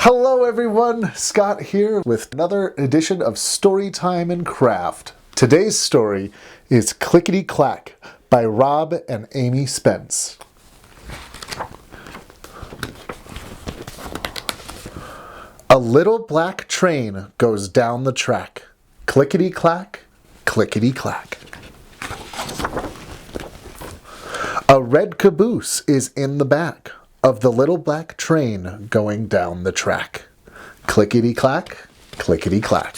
Hello everyone, Scott here with another edition of Storytime and Craft. Today's story is Clickety Clack by Rob and Amy Spence. A little black train goes down the track. Clickety clack, clickety clack. A red caboose is in the back of the little black train going down the track. Clickety clack, clickety clack.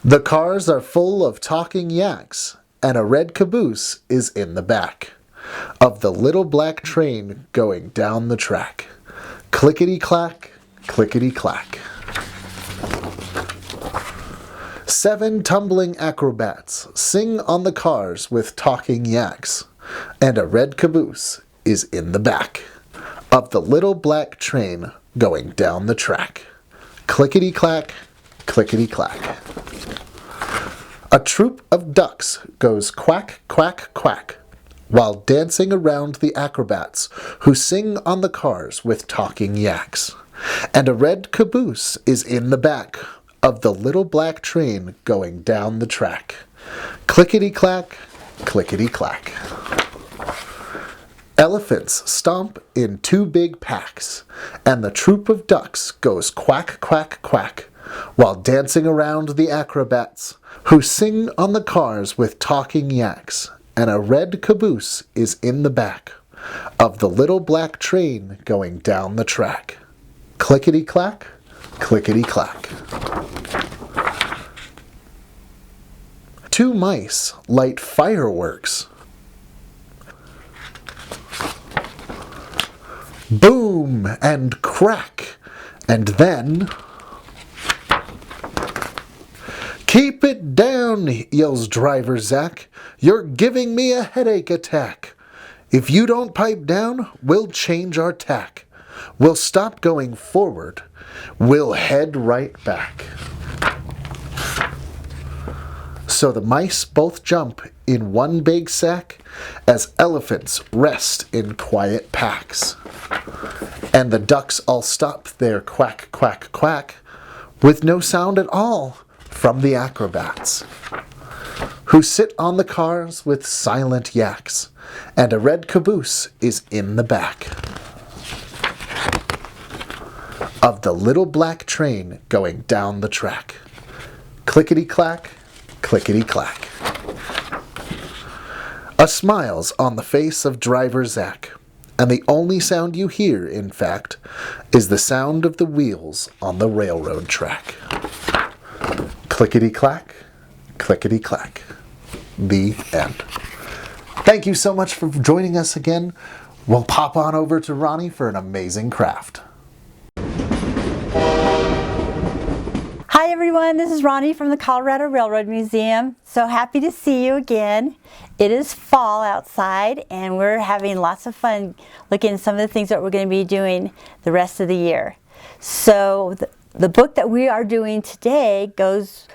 The cars are full of talking yaks, and a red caboose is in the back of the little black train going down the track. Clickety clack, clickety clack. 7 tumbling acrobats sing on the cars with talking yaks, and a red caboose is in the back of the little black train going down the track. Clickety clack, clickety clack. A troop of ducks goes quack, quack, quack, while dancing around the acrobats who sing on the cars with talking yaks. And a red caboose is in the back of the little black train going down the track. Clickety clack, clickety clack. Elephants stomp in 2 big packs, and the troop of ducks goes quack, quack, quack, while dancing around the acrobats who sing on the cars with talking yaks, and a red caboose is in the back of the little black train going down the track. Clickety clack, clickety clack. 2 mice light fireworks. Boom and crack, and then... Keep it down, yells driver Zach. You're giving me a headache attack. If you don't pipe down, we'll change our tack. We'll stop going forward. We'll head right back. So the mice both jump in one big sack as elephants rest in quiet packs. And the ducks all stop their quack, quack, quack with no sound at all from the acrobats who sit on the cars with silent yaks, and a red caboose is in the back of the little black train going down the track. Clickety clack, clickety clack. A smile's on the face of driver Zach, and the only sound you hear, in fact, is the sound of the wheels on the railroad track. Clickety clack, clickety clack. The end. Thank you so much for joining us again. We'll pop on over to Roni for an amazing craft. Hi everyone, this is Roni from the Colorado Railroad Museum. So happy to see you again. It is fall outside and we're having lots of fun looking at some of the things that we're going to be doing the rest of the year. So the book that we are doing today is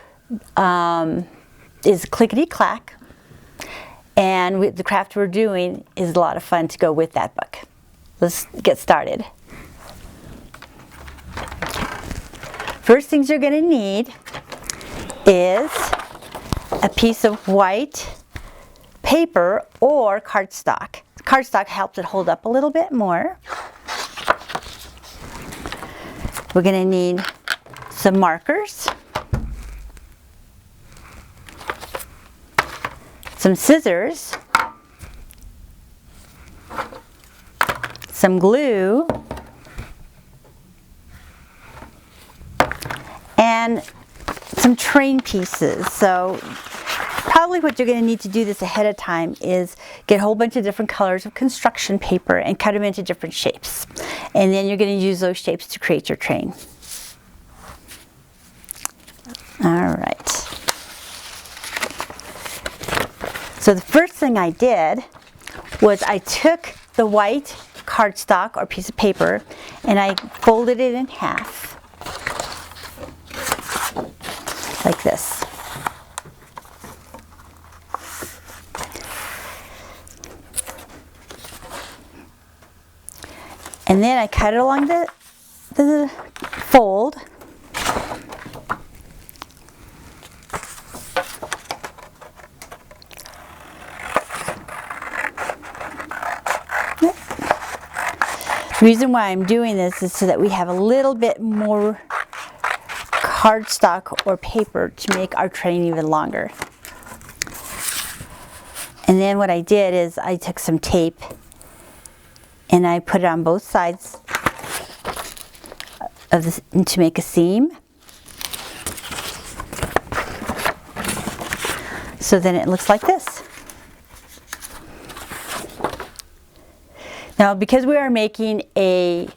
Clickety Clack, and the craft we're doing is a lot of fun to go with that book. Let's get started. First things you're going to need is a piece of white paper or cardstock. Cardstock helps it hold up a little bit more. We're going to need some markers, some scissors, some glue, and some train pieces. So probably what you're going to need to do this ahead of time is get a whole bunch of different colors of construction paper and cut them into different shapes. And then you're going to use those shapes to create your train. All right. So the first thing I did was I took the white cardstock or piece of paper and I folded it in half. Like this. And then I cut it along the the fold. The reason why I'm doing this is so that we have a little bit more cardstock or paper to make our train even longer. And then what I did is I took some tape and I put it on both sides of this to make a seam. So then it looks like this. Now, because we are making a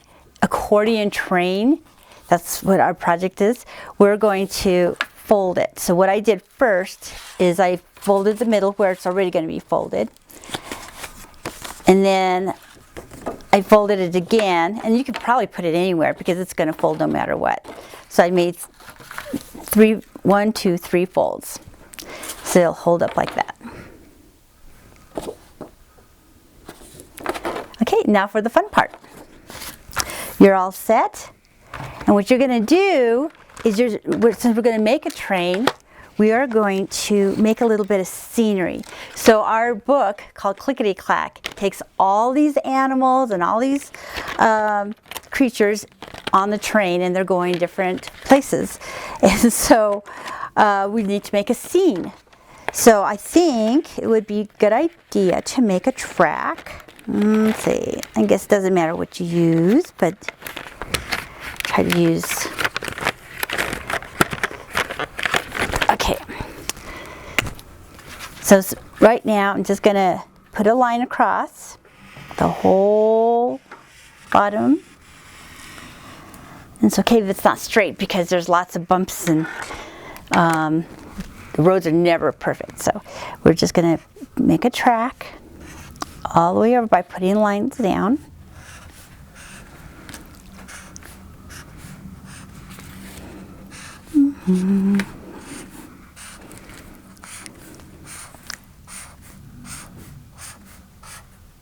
accordion train, that's what our project is, we're going to fold it. So what I did first is I folded the middle where it's already going to be folded. And then I folded it again, and you could probably put it anywhere because it's going to fold no matter what. So I made 1, 2, 3 folds. So it'll hold up like that. Okay, now for the fun part. You're all set. And what you're going to do is, since we're going to make a train, we are going to make a little bit of scenery. So our book called Clickety Clack takes all these animals and all these creatures on the train, and they're going different places. And so we need to make a scene. So I think it would be a good idea to make a track. Let's see, I guess it doesn't matter what you use, but try to use, okay. So right now I'm just gonna put a line across the whole bottom. And it's okay if it's not straight because there's lots of bumps and the roads are never perfect. So we're just gonna make a track all the way over by putting lines down.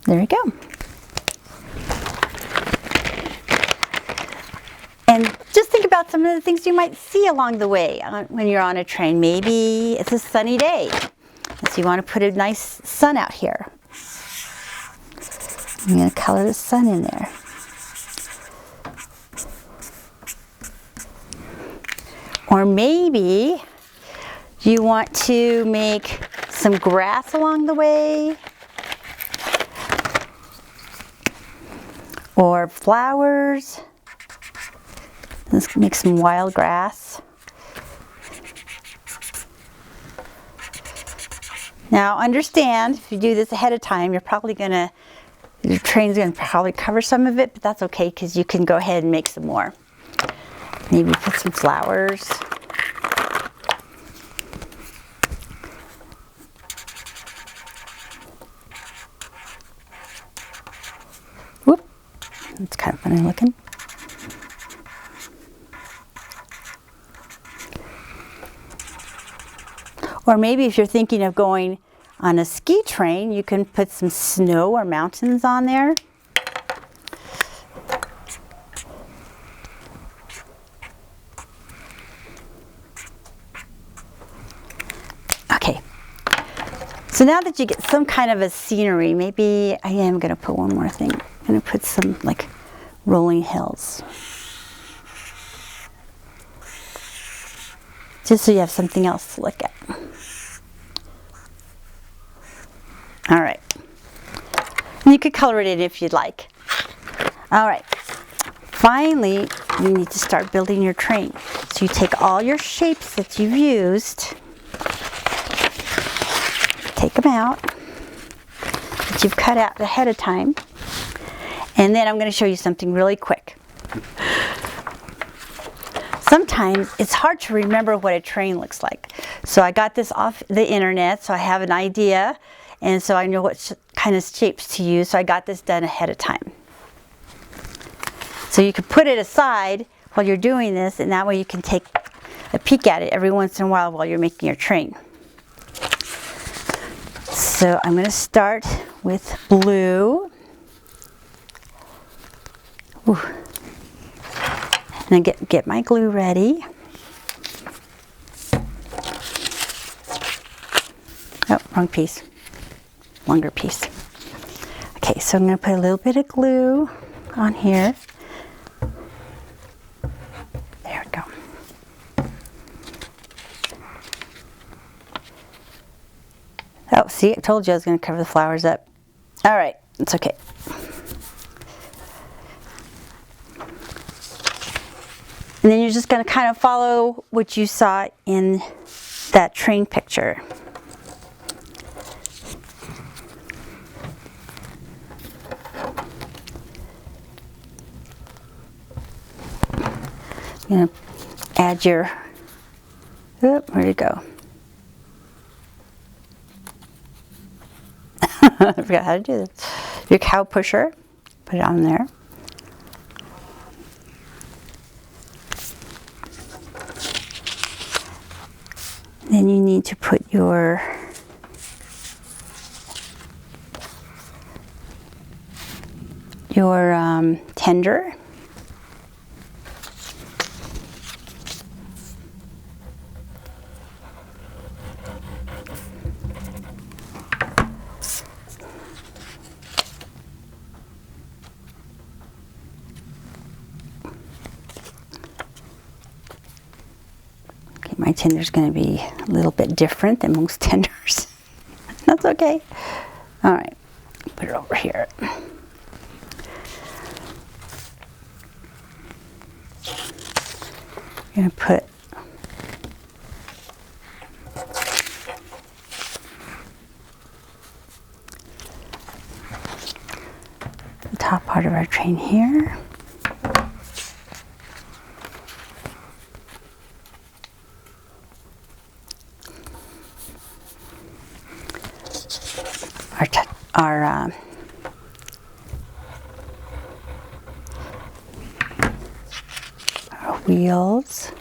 There we go. And just think about some of the things you might see along the way when you're on a train. Maybe it's a sunny day, so you want to put a nice sun out here. I'm going to color the sun in there. Or maybe you want to make some grass along the way, or flowers. Let's make some wild grass. Now understand, if you do this ahead of time, your train's going to probably cover some of it, but that's okay because you can go ahead and make some more. Maybe put some flowers. Whoop, that's kind of funny looking. Or maybe if you're thinking of going on a ski train, you can put some snow or mountains on there. Okay, so now that you get some kind of a scenery, maybe I am going to put one more thing. I'm going to put some like rolling hills. Just so you have something else to look at. All right. And you could color it in if you'd like. All right. Finally, you need to start building your train. So you take all your shapes that you've used, take them out, that you've cut out ahead of time, and then I'm going to show you something really quick. Sometimes it's hard to remember what a train looks like. So I got this off the internet, so I have an idea, and so I know what kind of shapes to use, so I got this done ahead of time. So you can put it aside while you're doing this, and that way you can take a peek at it every once in a while you're making your train. So I'm going to start with blue. Ooh. And then get my glue ready. Oh, wrong piece. Longer piece. Okay, so I'm going to put a little bit of glue on here. There we go. Oh, see, I told you I was going to cover the flowers up. All right, it's okay. And then you're just going to kind of follow what you saw in that train picture. You're going to add your, where'd it go? I forgot how to do this. Your cow pusher, put it on there. Then you need to put your tender. My tender's going to be a little bit different than most tenders. That's okay. All right, put it over here. I'm going to put the top part of our train here. Our wheels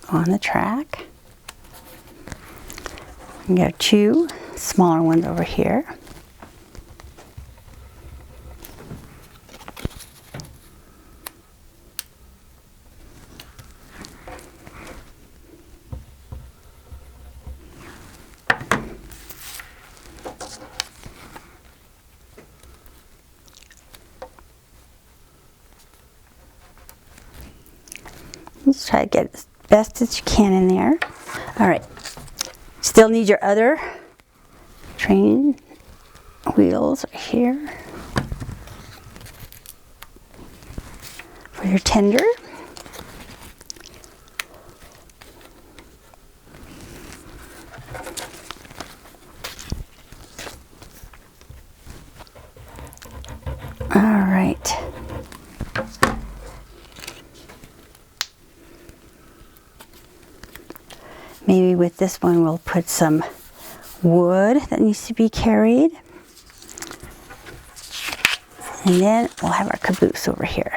on the track. We got two smaller ones over here. Just try to get as best as you can in there. All right. Still need your other train wheels right here for your tender. All right. Maybe with this one we'll put some wood that needs to be carried. And then we'll have our caboose over here.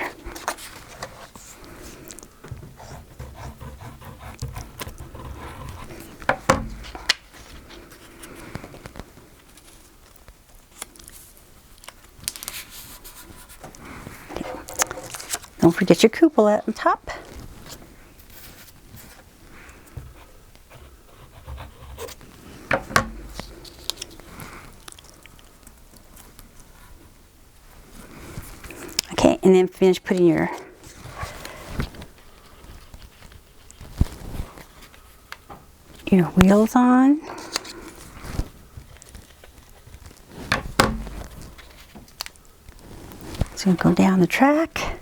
Don't forget your cupola on top. Okay, and then finish putting your wheels on. It's going to go down the track.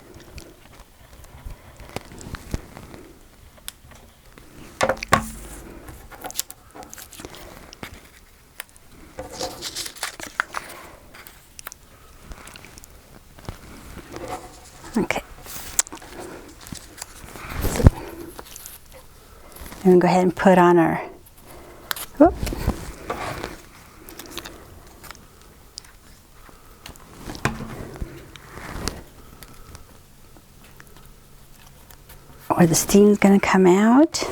Okay. And go ahead and put on our, whoop. Where the steam's going to come out.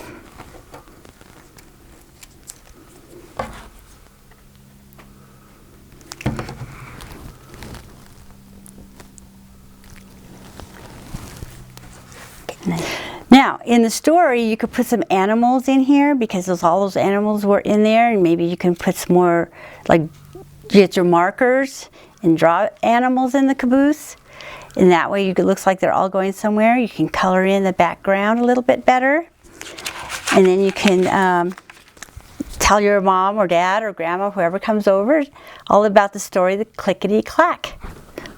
Now, in the story, you could put some animals in here because all those animals were in there, and maybe you can put some more, like, get your markers and draw animals in the caboose. And that way it looks like they're all going somewhere. You can color in the background a little bit better. And then you can tell your mom or dad or grandma, whoever comes over, all about the story, the Clickety Clack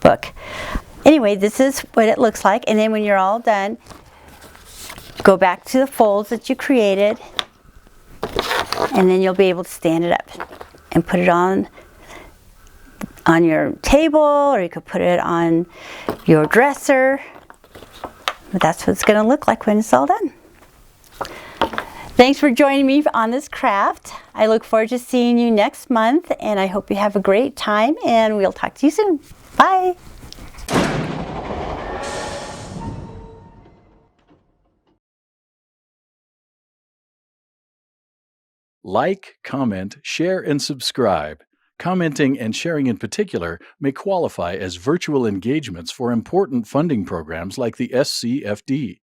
book. Anyway, this is what it looks like. And then when you're all done, go back to the folds that you created, and then you'll be able to stand it up and put it on your table, or you could put it on your dresser. But that's what it's going to look like when it's all done. Thanks for joining me on this craft. I look forward to seeing you next month, and I hope you have a great time, and we'll talk to you soon. Bye. Like, comment, share, and subscribe. Commenting and sharing in particular may qualify as virtual engagements for important funding programs like the SCFD.